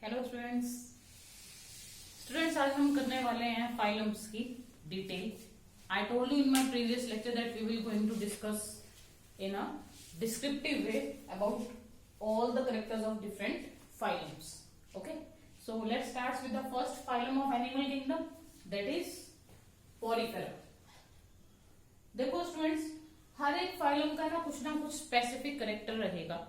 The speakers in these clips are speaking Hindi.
Hello students. आज हम करने वाले हैं फाइलम्स की detail. I told you in my previous lecture that we will going to discuss in a descriptive way about all the characters of different phylums. Okay, so let's start with the first phylum of animal kingdom, that is Porifera. देखो स्टूडेंट्स, हर एक फाइलम का ना कुछ स्पेसिफिक करेक्टर रहेगा।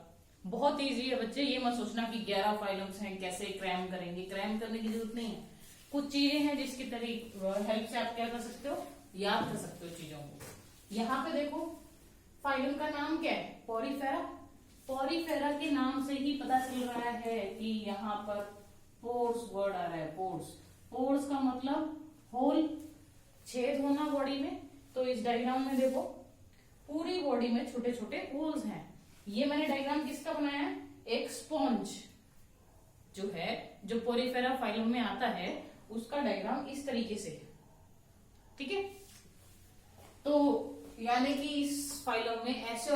बहुत इजी है बच्चे, ये मत सोचना कि 11 फाइलम्स हैं कैसे क्रैम करेंगे। क्रैम करने की जरूरत नहीं है। कुछ चीजें हैं जिसकी हेल्प से आप क्या कर सकते हो, याद कर सकते हो चीजों को। यहाँ पे देखो फाइलम का नाम क्या है, पोरीफेरा। पोरीफेरा के नाम से ही पता चल रहा है कि यहाँ पर पोर्स वर्ड आ रहा है। पोर्स का मतलब होल, छेद होना बॉडी में। तो इस डायग्राम में देखो पूरी बॉडी में छोटे छोटे होल्स हैं। ये मैंने डायग्राम किसका बनाया है, एक स्पॉन्ज जो है, जो पोरीफेरा फाइलम में आता है, उसका डायग्राम इस तरीके से है। ठीक है, तो यानी कि इस फाइलम में ऐसे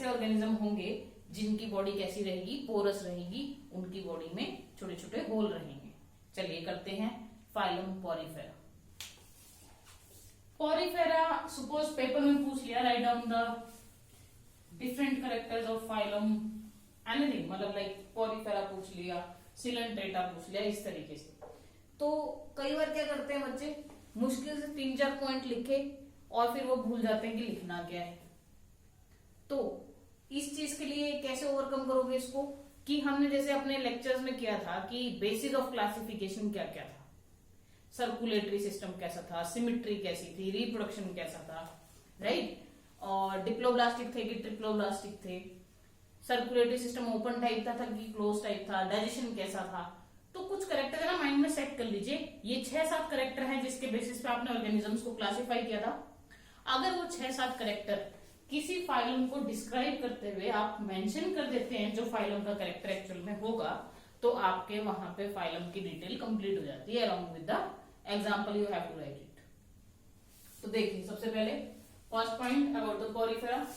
ऑर्गेनिज्म होंगे जिनकी बॉडी कैसी रहेगी, पोरस रहेगी। उनकी बॉडी में छोटे छोटे होल रहेंगे। चलिए करते हैं phylum Porifera. Porifera suppose paper में पूछ लिया, write down the different characters of phylum anything, मतलब लाइक पोरीफेरा पूछ लिया, सिलेंट्रेटा पूछ लिया, इस तरीके से। तो कई बार क्या करते हैं बच्चे, मुश्किल से 3-4 पॉइंट लिखे और फिर वो भूल जाते हैं कि लिखना क्या है। तो इस चीज के लिए कैसे ओवरकम करोगे इसको, कि हमने जैसे अपने लेक्चर्स में किया था कि बेसिस ऑफ क्लासिफिकेशन क्या क्या था, सर्कुलेटरी सिस्टम कैसा था, सिमिट्री कैसी थी, रिप्रोडक्शन कैसा था, राइट। और डिप्लोब्लास्टिक थे कि ट्रिप्लोब्लास्टिक थे, सर्कुलेटरी सिस्टम ओपन टाइप था कि क्लोज टाइप था, डाइजेशन कैसा था। तो कुछ करेक्टर ना माइंड में सेट कर लीजिए। ये 6-7 करेक्टर हैं जिसके बेसिस पे आपने ऑर्गेनिजम्स को क्लासिफाई किया था। अगर वो 6-7 करेक्टर किसी फाइलम को डिस्क्राइब करते हुए आप मेंशन कर देते हैं जो फाइलम का करेक्टर एक्चुअल में होगा, तो आपके वहां पे फाइलम की डिटेल कंप्लीट हो जाती है along with the example you have to write it. तो देखिए सबसे पहले first point about the Porifera,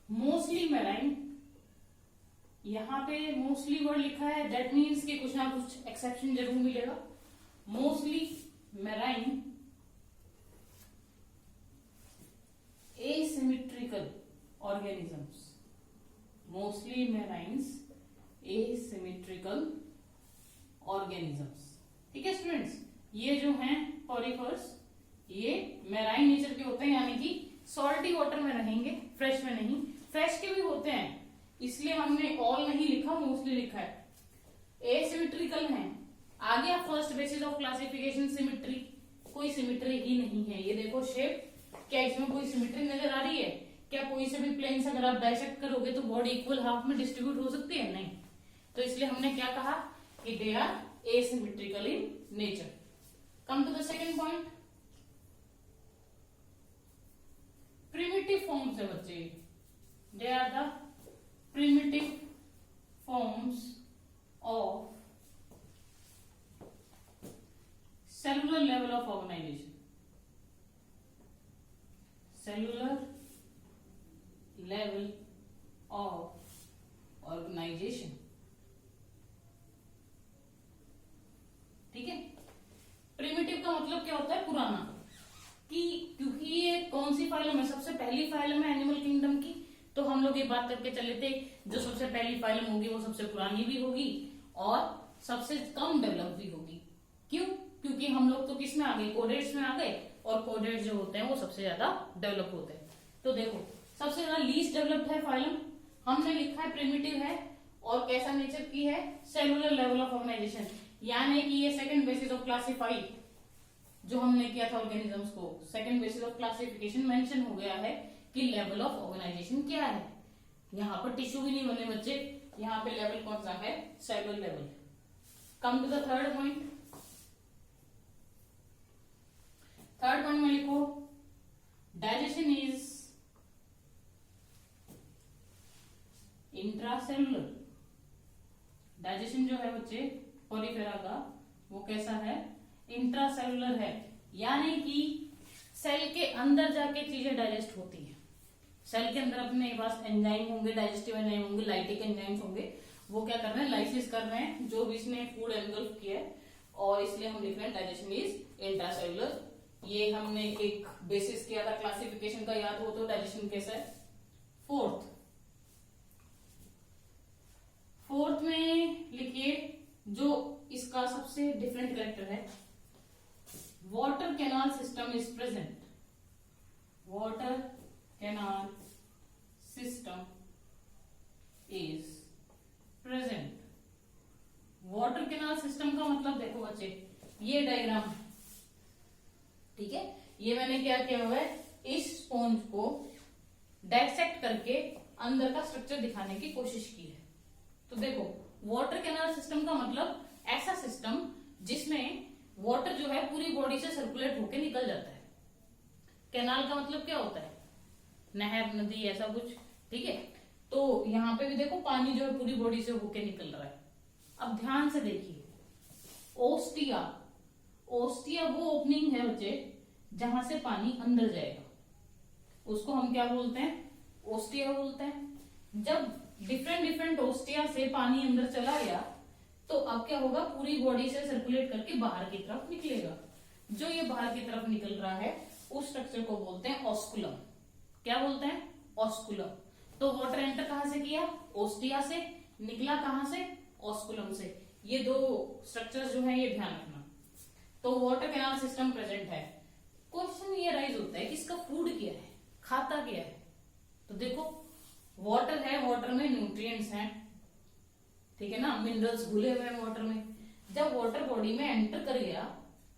mostly marine. यहां पे मोस्टली वर्ड लिखा है, दैट मीन्स कि कुछ ना कुछ एक्सेप्शन जरूर मिलेगा। Mostly marine asymmetrical organisms, mostly marines asymmetrical organisms। ठीक है स्टूडेंट्स, ये जो हैं पोरीफर्स, ये मैराइन नेचर के होते हैं, यानी कि सॉल्टी वाटर में रहेंगे, फ्रेश में नहीं। फ्रेश के भी होते हैं, इसलिए हमने ऑल नहीं लिखा, मोस्टली लिखा है। एसिमेट्रिकल हैं। आगे आप first basis of classification symmetry, कोई सिमिट्री ही नहीं है। ये देखो शेप, क्या इसमें कोई सिमेट्री नजर आ रही है? क्या कोई से भी प्लेन से अगर आप डाइसेक्ट करोगे तो बॉडी इक्वल हाफ में डिस्ट्रीब्यूट हो सकती है? नहीं। तो इसलिए हमने क्या कहा कि they are asymmetrical in nature. Come to the second point, primitive forms है बच्चे। They are the primitive forms of cellular level of organization. Cellular level of organization. ठीक है, प्रिमिटिव का मतलब क्या होता है, पुराना। कि क्योंकि ये कौन सी फाइलम है, सबसे पहली फाइलम है एनिमल किंगडम की, तो हम लोग ये बात करके चले थे जो सबसे पहली फाइलम होगी वो सबसे पुरानी भी होगी और सबसे कम डेवलप भी होगी। क्यों? क्योंकि हम लोग तो किस में आ गए, कोडेट्स में आ गए, और कोडेट्स जो होते हैं वो सबसे ज्यादा डेवलप होते हैं। तो देखो सबसे ज्यादा लीस्ट डेवलप्ड है फाइलम, हमने लिखा है प्रिमिटिव है, और कैसा नेचर की है, सेलुलर लेवल ऑफ ऑर्गेनाइजेशन। यानी कि ये सेकंड बेसिस ऑफ क्लासिफाई जो हमने किया था ऑर्गेनिजम्स को, second basis of classification mention हो गया है कि लेवल ऑफ ऑर्गेनाइजेशन क्या है। यहाँ पर टिश्यू भी नहीं बने बच्चे, यहाँ पे लेवल कौन सा है, cellular level. Come to the third point. Third point में लिखो, डाइजेशन इज इंट्रासेलुलर। डाइजेशन जो है बच्चे पोरीफेरा का, वो कैसा है, इंट्रासेलुलर है। यानी कि सेल के अंदर जाके चीजें डाइजेस्ट होती हैं। सेल के अंदर अपने पास एंजाइम होंगे, डाइजेस्टिव एंजाइम होंगे, लाइटिक एंजाइम्स होंगे, वो क्या कर रहे हैं, लाइसिस कर रहे हैं, जो भी इसने फूड एनगल्फ किया है, और इसलिए हम लिख रहे हैं डाइजेशन इज इंट्रासेल्युलर। ये हमने एक बेसिस किया था क्लासिफिकेशन का, याद हो तो डाइजेशन कैसा है। फोर्थ में लिखिए जो इसका सबसे डिफरेंट कैरेक्टर है, water canal system is present. Water canal system is present. Water canal system का मतलब देखो बच्चे, ये डायग्राम, ठीक है, ये मैंने क्या किया हुआ है, इस स्पॉन्ज को डाइसेक्ट करके अंदर का स्ट्रक्चर दिखाने की कोशिश की है। तो देखो, वाटर कैनाल सिस्टम का मतलब ऐसा सिस्टम जिसमें वाटर जो है पूरी बॉडी से सर्कुलेट होके निकल जाता है। कैनाल का मतलब क्या होता है, नहर, नदी, ऐसा कुछ, ठीक है। तो यहाँ पे भी देखो पानी जो है पूरी बॉडी से होके निकल रहा है। अब ध्यान से देखिए, ओस्टिया, ओस्टिया वो ओपनिंग है बच्चे जहां से पानी अंदर जाएगा, उसको हम क्या बोलते हैं, ओस्टिया बोलते हैं। जब डिफरेंट ओस्टिया से पानी अंदर चला गया तो अब क्या होगा, पूरी बॉडी से सर्कुलेट करके बाहर की तरफ निकलेगा। जो ये बाहर की तरफ निकल रहा है उस स्ट्रक्चर को बोलते हैं ऑस्कुलम। क्या बोलते हैं, ऑस्कुलम। तो वाटर एंटर कहां से किया, ओस्टिया से, निकला कहां से, ऑस्कुलम से। ये दो स्ट्रक्चर्स जो है ये ध्यान रखना। तो वाटर कैनाल सिस्टम प्रेजेंट है। क्वेश्चन ये राइज होता है कि इसका फूड क्या है, खाता क्या है। तो देखो, वाटर है, वाटर में न्यूट्रिएंट्स हैं, ठीक है ना, मिनरल्स घुले हुए हैं वाटर में। जब वाटर बॉडी में एंटर कर गया,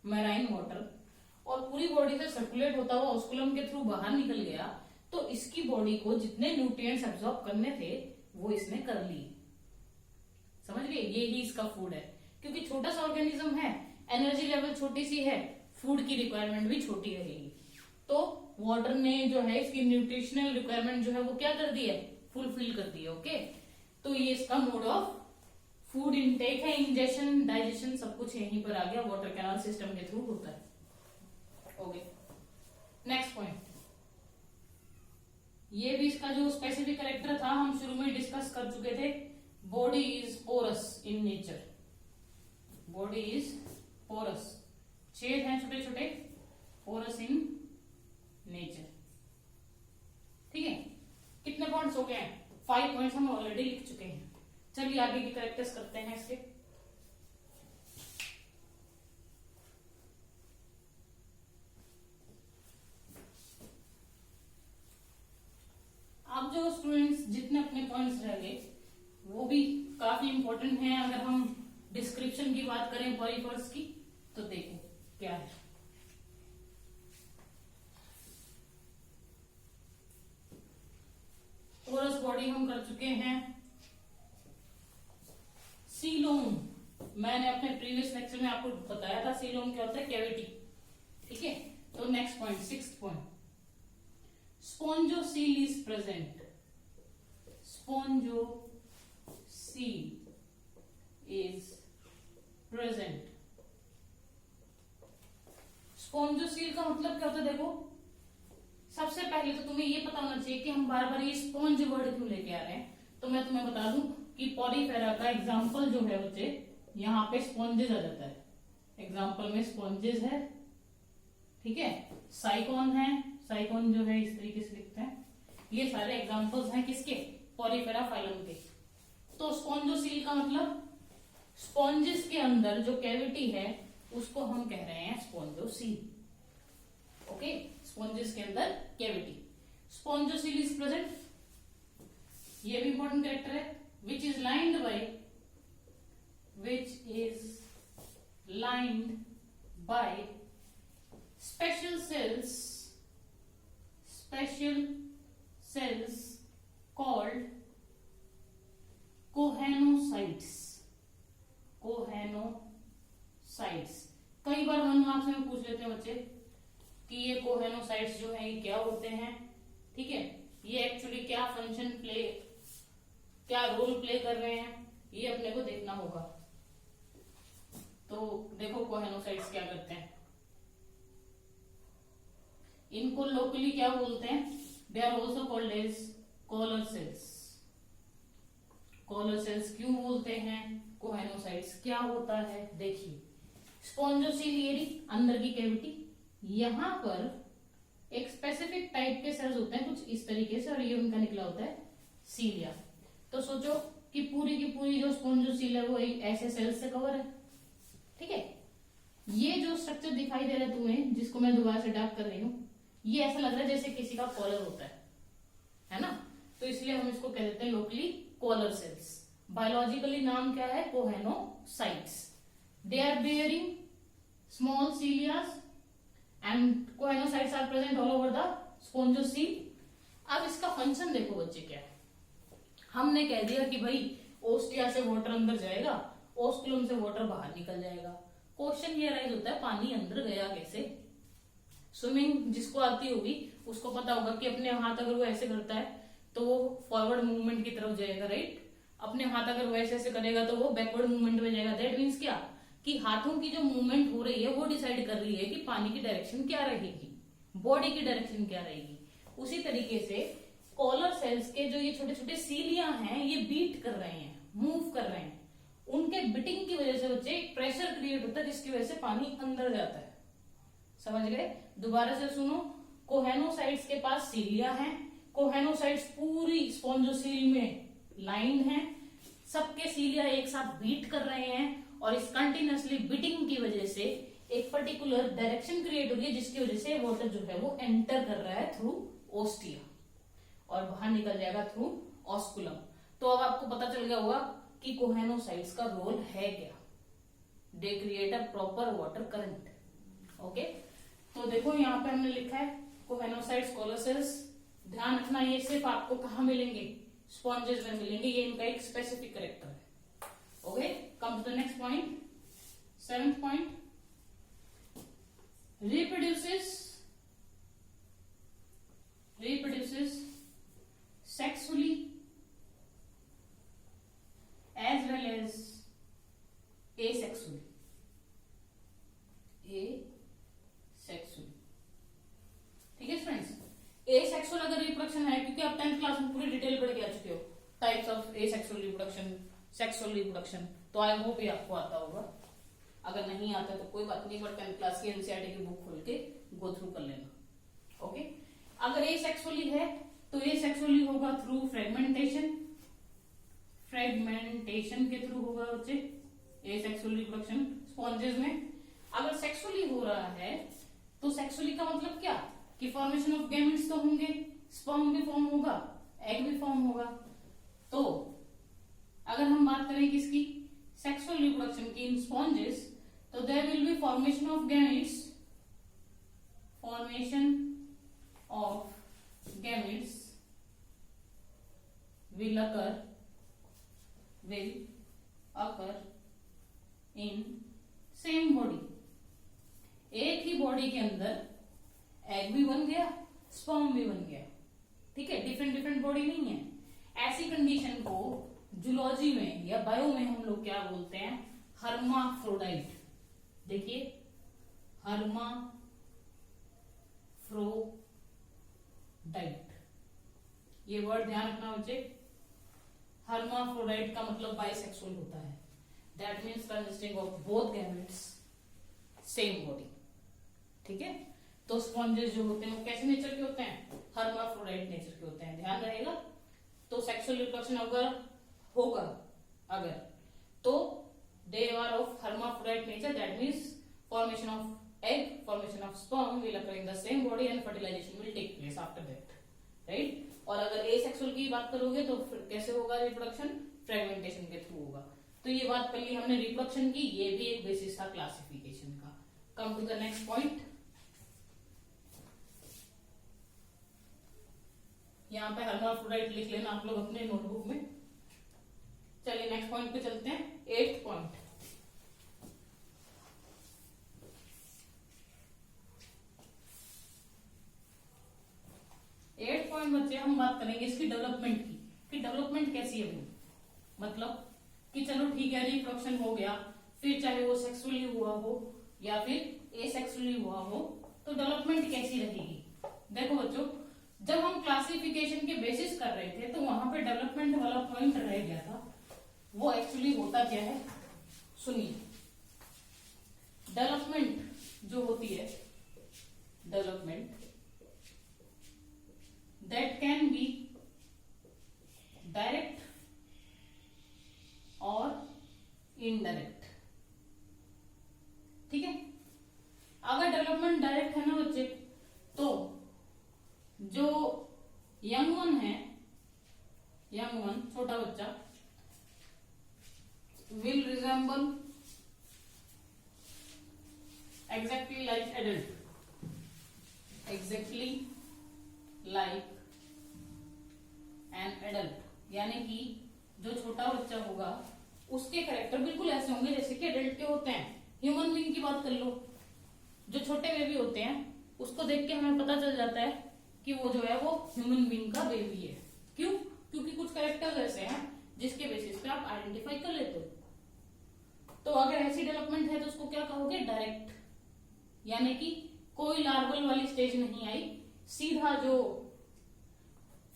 मैराइन वाटर, और पूरी बॉडी से सर्कुलेट होता हुआ ऑस्कुलम के थ्रू बाहर निकल गया, तो इसकी बॉडी को जितने न्यूट्रिएंट्स एब्जॉर्ब करने थे वो इसने कर लिए। समझ गए, ये ही इसका फूड है। क्योंकि छोटा सा ऑर्गेनिज्म है, एनर्जी लेवल छोटी सी है, फूड की रिक्वायरमेंट भी छोटी रहेगी। तो वाटर ने जो है इसकी न्यूट्रिशनल रिक्वायरमेंट जो है वो क्या कर दी है, फुलफिल कर दी है। ओके, तो ये इसका मोड ऑफ फूड इनटेक है। इंजेशन, डाइजेशन सब कुछ यहीं पर आ गया, वाटर कैनाल सिस्टम के थ्रू होता है। ओके, नेक्स्ट पॉइंट, ये भी इसका जो स्पेसिफिक कैरेक्टर था हम शुरू में डिस्कस कर चुके थे। Body is porous in nature. Body is porous, छेद हैं छोटे छोटे, पोरस इन नेचर। ठीक है, कितने पॉइंट्स हो गए हैं, 5 पॉइंट्स हम ऑलरेडी लिख चुके हैं। चलिए आगे की कैरेक्टर्स करते हैं इसके। अब जो स्टूडेंट्स जितने अपने पॉइंट्स रह गए वो भी काफी इंपॉर्टेंट हैं। अगर हम डिस्क्रिप्शन की बात करें पॉलीफर्स की, तो देखो क्या है। पोरस बॉडी हम कर चुके हैं। सीलोम, मैंने अपने प्रीवियस लेक्चर में आपको बताया था सीलोम क्या होता है, कैविटी। ठीक है, तो next point, 6th point, स्पोंजोसील is present. स्पोंजोसील is present. स्पोंजोसील का मतलब क्या होता है, देखो सबसे पहले तो तुम्हें ये पता होना चाहिए कि हम बार बार ये स्पॉन्ज वर्ड क्यों लेके आ रहे हैं। तो मैं तुम्हें बता दूं कि पॉलीफेरा का एग्जाम्पल जो है बच्चे, यहाँ पे स्पॉन्जेस आ जाता है। एग्जाम्पल में स्पॉन्जेस है, ठीक है, साइकोन है, साइकोन जो है इस तरीके से लिखते हैं। ये सारे एग्जाम्पल्स हैं किसके, पॉलीफेरा फाइलम के। तो स्पॉन्जोसील का मतलब स्पॉन्जेस के अंदर जो कैविटी है उसको हम कह रहे हैं स्पॉन्जोसील। ओके, स्पॉन्जेस के अंदर कैविटी, स्पॉन्जोसील इज प्रेजेंट। ये भी इंपॉर्टेंट कैरेक्टर है। Which is lined by special cells called कोहेनोसाइट्स। कोहेनोसाइट्स कई बार 1 मार्क्स में पूछ लेते हैं बच्चे कि ये कोहेनोसाइट्स जो है ये क्या होते हैं। ठीक है, ये एक्चुअली क्या फंक्शन प्ले, क्या रोल प्ले कर रहे हैं, ये अपने को देखना होगा। तो देखो कोहेनोसाइट्स क्या करते हैं, इनको लोकली क्या बोलते हैं, they are also called as collar cells. Collar cells क्यों बोलते हैं, कोहेनोसाइट्स क्या होता है। देखिए स्पॉन्जोसिलियरी अंदर की कैविटी, यहां पर एक स्पेसिफिक टाइप के सेल्स होते हैं कुछ इस तरीके से और ये उनका निकला होता है सीलिया। तो सोचो कि पूरी की पूरी जो स्पॉन्जोसील है वो ऐसे सेल्स से कवर है। ठीक है, ये जो स्ट्रक्चर दिखाई दे रहा है तुम्हें, जिसको मैं दोबारा से डार्क कर रही हूं, ये ऐसा लग रहा है जैसे किसी का कॉलर होता है ना। तो इसलिए हम इसको कह देते हैं लोकली कॉलर सेल्स। बायोलॉजिकली नाम क्या है, choanocytes. They are bearing small cilias and choanocytes are present all over the spongocoel. अब इसका फंक्शन देखो बच्चे क्या है। हमने कह दिया कि भाई ओस्टिया से वाटर अंदर जाएगा, ओस्कुलम से वाटर बाहर निकल जाएगा। क्वेश्चन ये राइज होता है पानी अंदर गया कैसे। स्विमिंग जिसको आती होगी उसको पता होगा कि अपने हाथ अगर वो ऐसे करता है तो वो फॉरवर्ड मूवमेंट की तरफ जाएगा, राइट। अपने हाथ अगर वो ऐसे ऐसे करेगा तो वो बैकवर्ड मूवमेंट में जाएगा। दैट मीन्स क्या कि हाथों की जो मूवमेंट हो रही है वो डिसाइड कर रही है कि पानी की डायरेक्शन क्या रहेगी, बॉडी की डायरेक्शन क्या रहेगी। उसी तरीके से कॉलर सेल्स के जो ये छोटे छोटे सीलिया हैं ये बीट कर रहे हैं, मूव कर रहे हैं। उनके बीटिंग की वजह से बच्चे एक प्रेशर क्रिएट होता है जिसकी वजह से पानी अंदर जाता है। समझ गए। दोबारा से सुनो, कोहेनोसाइट्स के पास सीलिया है, कोहेनोसाइट्स पूरी स्पॉन्जोसील में लाइन है, सबके सीलिया एक साथ बीट कर रहे हैं और इस कंटिन्यूअसली बीटिंग की वजह से एक पर्टिकुलर डायरेक्शन क्रिएट हो रही है जिसकी वजह से वाटर जो है वो एंटर कर रहा है थ्रू ओस्टिया और बाहर निकल जाएगा थ्रू ऑस्कुलम। तो अब आपको पता चल गया होगा कि कोहेनोसाइट्स का रोल है क्या। They create a proper water current. Okay, तो देखो यहाँ पे हमने लिखा है कोहेनोसाइट्स कॉलर सेल्स। ध्यान रखना ये सिर्फ आपको कहाँ मिलेंगे, स्पॉन्जेस में मिलेंगे, ये इनका एक स्पेसिफिक कैरेक्टर है। Okay, come to the next point, 7th point, reproduces sexually as well as asexually. ठीक है फ्रेंड्स, एसेक्सुअल अगर रिप्रोडक्शन है, क्योंकि आप 10th क्लास में पूरी डिटेल पढ़ के आ चुके हो types of asexual reproduction, sexual reproduction, तो आई होप ये आपको आता होगा। अगर नहीं आता तो कोई बात नहीं, बट 10th क्लास की एनसीईआरटी की बुक खोल के गो थ्रू कर लेना। ओके, अगर एसेक्सुअली है तो एसेक्सुअली होगा थ्रू फ्रेगमेंटेशन, फ्रेगमेंटेशन के थ्रू होगा बच्चे एसेक्सुअल रिप्रोडक्शन स्पॉन्जेस में। अगर सेक्सुअली हो रहा है तो सेक्सुअली का मतलब क्या कि फॉर्मेशन ऑफ गैमेट्स तो होंगे, स्पर्म भी फॉर्म होगा, एग भी फॉर्म होगा। तो अगर हम बात करें किसकी, सेक्सुअल रिप्रोडक्शन की इन स्पॉन्जेस, तो there will be formation of gametes, formation of gametes will occur in same body। एक ही बॉडी के अंदर एग भी बन गया, स्पर्म भी बन गया। ठीक है, डिफरेंट डिफरेंट बॉडी नहीं है। ऐसी कंडीशन को जूलॉजी में या बायो में हम लोग क्या बोलते हैं, हर्माफ्रोडाइट। देखिए हर्माफ्रोडाइट, ये वर्ड ध्यान रखना बच्चे। हर्माफ्रोडाइट का मतलब बाइसेक्सुअल होता है। That means consisting of both gametes, same body. ठीक है, तो स्पॉन्जेस जो होते हैं वो कैसे नेचर के होते हैं, हर्माफ्रोडाइट नेचर के होते हैं, ध्यान रहेगा। तो सेक्सुअल रिप्रोडक्शन अगर होगा अगर, तो they are of hermaphrodite nature. That means formation of egg, formation of sperm will occur in the same body and fertilization will take place after that, right. और अगर एसेक्सुअल की बात करोगे तो फिर कैसे होगा रिप्रोडक्शन, फ्रेगमेंटेशन के थ्रू होगा। तो ये बात कर ली हमने रिप्रोडक्शन की, ये भी एक बेसिस था क्लासिफिकेशन का। Come to the next point, यहाँ पे हर्माफ्रोडाइट लिख लेना आप लोग अपने नोटबुक में। चलिए नेक्स्ट पॉइंट पे चलते हैं, 8th पॉइंट। बच्चे हम बात करेंगे इसकी डेवलपमेंट की, कि डेवलपमेंट कैसी है। मतलब कि चलो ठीक है रिप्रोडक्शन हो गया, फिर चाहे वो सेक्सुअली हुआ हो या फिर एसेक्सुअली हुआ हो, तो डेवलपमेंट कैसी रहेगी। देखो बच्चों, जब हम क्लासिफिकेशन के बेसिस कर रहे थे तो वहां पे डेवलपमेंट वाला पॉइंट रह गया था वो एक्चुअली होता क्या है सुनिए। डेवलपमेंट जो होती है, development that can be direct और इनडायरेक्ट। ठीक है, अगर डेवलपमेंट डायरेक्ट है ना बच्चे, तो जो यंग वन है, यंग वन छोटा बच्चा will resemble exactly like adult, exactly like an adult, यानी कि जो छोटा बच्चा होगा उसके कैरेक्टर बिल्कुल ऐसे होंगे जैसे कि एडल्ट के होते हैं। ह्यूमन बीइंग की बात कर लो, जो छोटे बेबी होते हैं उसको देख के हमें पता चल जाता है कि वो जो है वो ह्यूमन बीइंग का बेबी है। क्यों? क्योंकि कुछ कैरेक्टर्स ऐसे हैं जिसके बेसिस पे आप आइडेंटिफाई कर लेते हो। तो अगर ऐसी डेवलपमेंट है तो उसको क्या कहोगे? डायरेक्ट, यानी कि कोई लार्वल वाली स्टेज नहीं आई, सीधा जो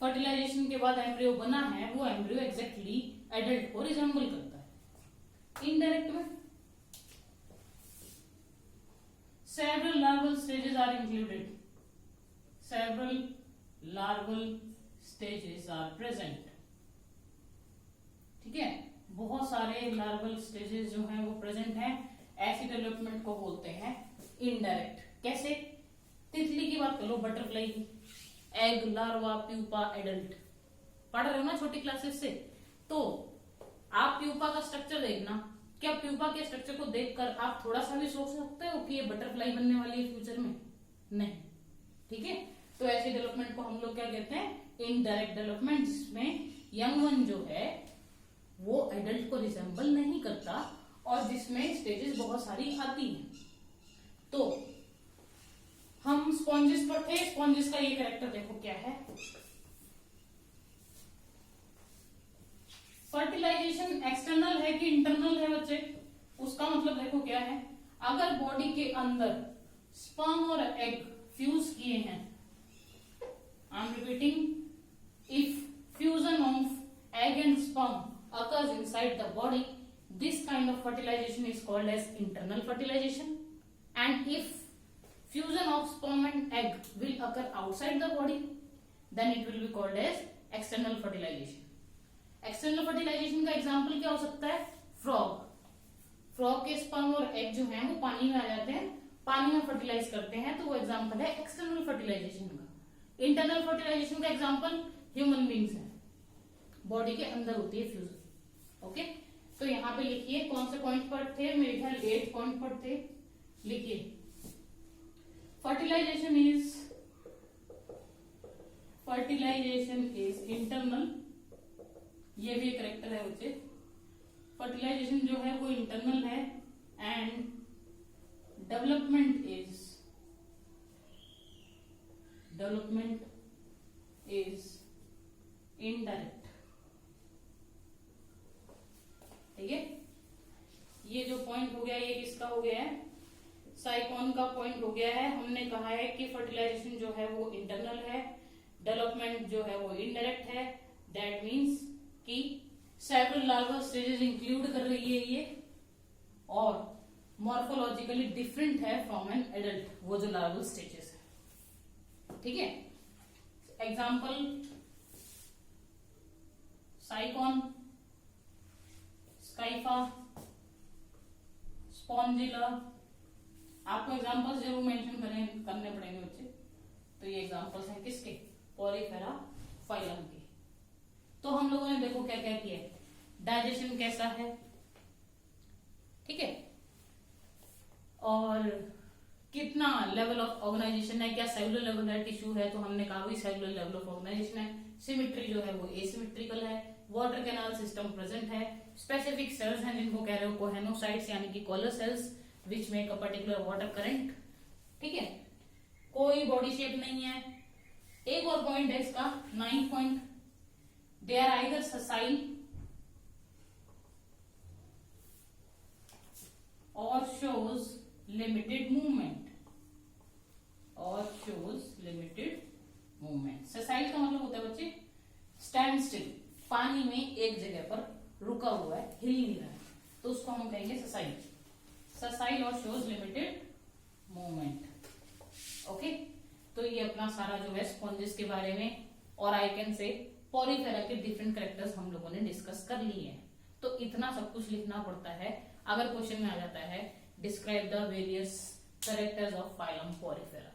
फर्टिलाइजेशन के बाद एम्ब्रियो बना है वो एम्ब्रियो एग्जैक्टली एडल्ट को रिजेंबल करता है। इनडायरेक्ट में several larval stages are included, several larval stages are present। ठीक है, बहुत सारे लार्वल स्टेजेस जो हैं वो प्रेजेंट हैं। ऐसी डेवलपमेंट को बोलते हैं इनडायरेक्ट। कैसे? तितली की बात कर लो, बटरफ्लाई की, एग, लार्वा, प्यूपा, एडल्ट, पढ़ रहे हो ना छोटी क्लासेस से। तो आप प्यूपा का स्ट्रक्चर देखना, क्या प्यूपा के स्ट्रक्चर को देखकर आप थोड़ा सा भी सोच सकते हो कि ये बटरफ्लाई बनने वाली है फ्यूचर में? नहीं। ठीक है, तो ऐसी डेवलपमेंट को हम लोग क्या कहते हैं? इनडायरेक्ट डेवलपमेंट, जिसमें यंग वन जो है वो एडल्ट को रिसेंबल नहीं करता और जिसमें स्टेजेस बहुत सारी आती हैं। तो हम स्पॉन्जेस पर थे, स्पॉन्जेस का ये कैरेक्टर देखो क्या है। फर्टिलाइजेशन एक्सटर्नल है कि इंटरनल है बच्चे? उसका मतलब देखो क्या है। अगर बॉडी के अंदर स्पर्म और एग फ्यूज किए हैं, I am repeating, if fusion of egg and sperm occurs inside the body, this kind of fertilization is called as internal fertilization, and if fusion of sperm and egg will occur outside the body, then it will be called as external fertilization। External fertilization का एग्जाम्पल क्या हो सकता है? फ्रॉग, फ्रॉग के स्पर्म और एग जो हैं वो पानी में आ जाते हैं, पानी में फर्टिलाइज करते हैं, तो वो एग्जाम्पल है एक्सटर्नल फर्टिलाइजेशन का। इंटरनल फर्टिलाइजेशन का एग्जाम्पल ह्यूमन बींग्स है, बॉडी के अंदर होती है फ्यूजन। ओके, तो यहाँ पे लिखिए कौन से पॉइंट पर थे, मेरे ख्याल 8 पॉइंट पर थे। लिखिए, फर्टिलाइजेशन इज इंटरनल, ये भी एक करेक्टर है बच्चे। फर्टिलाइजेशन जो है वो इंटरनल है, एंड डेवलपमेंट इज इनडायरेक्ट। ठीक है, ये जो पॉइंट हो गया ये किसका हो गया है? साइकोन का पॉइंट हो गया है। हमने कहा है कि फर्टिलाइजेशन जो है वो इंटरनल है, डेवलपमेंट जो है वो इनडायरेक्ट है। दैट मीन्स कि सेवरल लार्वल स्टेजेस इंक्लूड कर रही है ये, और मॉर्फोलॉजिकली डिफरेंट है फ्रॉम एन एडल्ट, वो जो लार्वल स्टेजेस है। ठीक है, एग्जाम्पल साइकोन, स्काइफा, स्पॉन्जिला। आपको एग्जाम्पल्स जरूर मेंशन करने पड़ेंगे बच्चे। तो ये एग्जाम्पल्स हैं किसके? पॉलीफेरा फाइलम के। तो हम लोगों ने देखो क्या क्या किया है, डाइजेशन कैसा है, ठीक है, और कितना लेवल ऑफ ऑर्गेनाइजेशन है, क्या सेलुलर लेवल है, टिश्यू है, तो हमने कहा वही सेलुलर लेवल ऑफ ऑर्गेनाइजेशन है। सिमिट्री जो है वो एसिमेट्रिकल है, वाटर कैनाल सिस्टम प्रेजेंट है, स्पेसिफिक सेल्स हैं जिनको कह रहे हो कोहेनोसाइट्स यानी कि collar cells which make a particular water current. ठीक है, कोई बॉडी शेप नहीं है। एक और पॉइंट है इसका, 9th point, they are either sessile और शोज लिमिटेड मूवमेंट, ससाइल का मतलब होता है बच्चे स्टैंड स्टिल, पानी में एक जगह पर रुका रुका हुआ है, हिल नहीं रहा है, तो उसको हम कहेंगे ससाइल। ससाइल और शोज लिमिटेड मूवमेंट। ओके, तो ये अपना सारा जो है स्पॉन्जेस के बारे में और आई कैन से पॉलीफेरा के डिफरेंट कैरेक्टर्स हम लोगों ने डिस्कस कर लिए हैं। तो इतना सब कुछ लिखना पड़ता है। अगर क्वेश्चन में आ जाता है describe the various characters of phylum Porifera.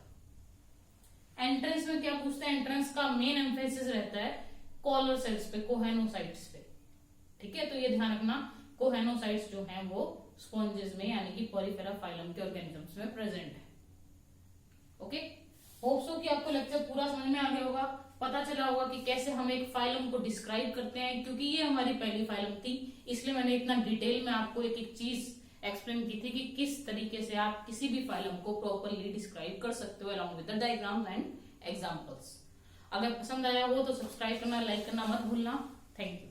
Entrance में क्या पूछते हैं? एंट्रेंस का मेन एम्फेसिस रहता है कॉलर सेल्स पे, कोहेनोसाइट्स पे। ठीक है, तो ये ध्यान रखना, कोहेनोसाइट्स जो हैं वो स्पॉन्जेस में यानी कि पॉलीफेरा फाइलम के ऑर्गेनिजम्स में प्रेजेंट है। ओके, होप सो कि आपको लेक्चर पूरा समझ में आ गया होगा, पता चला होगा कि कैसे हम एक फाइलम को डिस्क्राइब करते हैं। क्योंकि ये हमारी पहली फाइलम थी, इसलिए मैंने इतना डिटेल में आपको एक एक चीज एक्सप्लेन की थी कि किस तरीके से आप किसी भी फाइलम को प्रॉपरली डिस्क्राइब कर सकते हो along with the diagrams and examples. अगर पसंद आया हो तो सब्सक्राइब करना, लाइक करना मत भूलना। Thank you.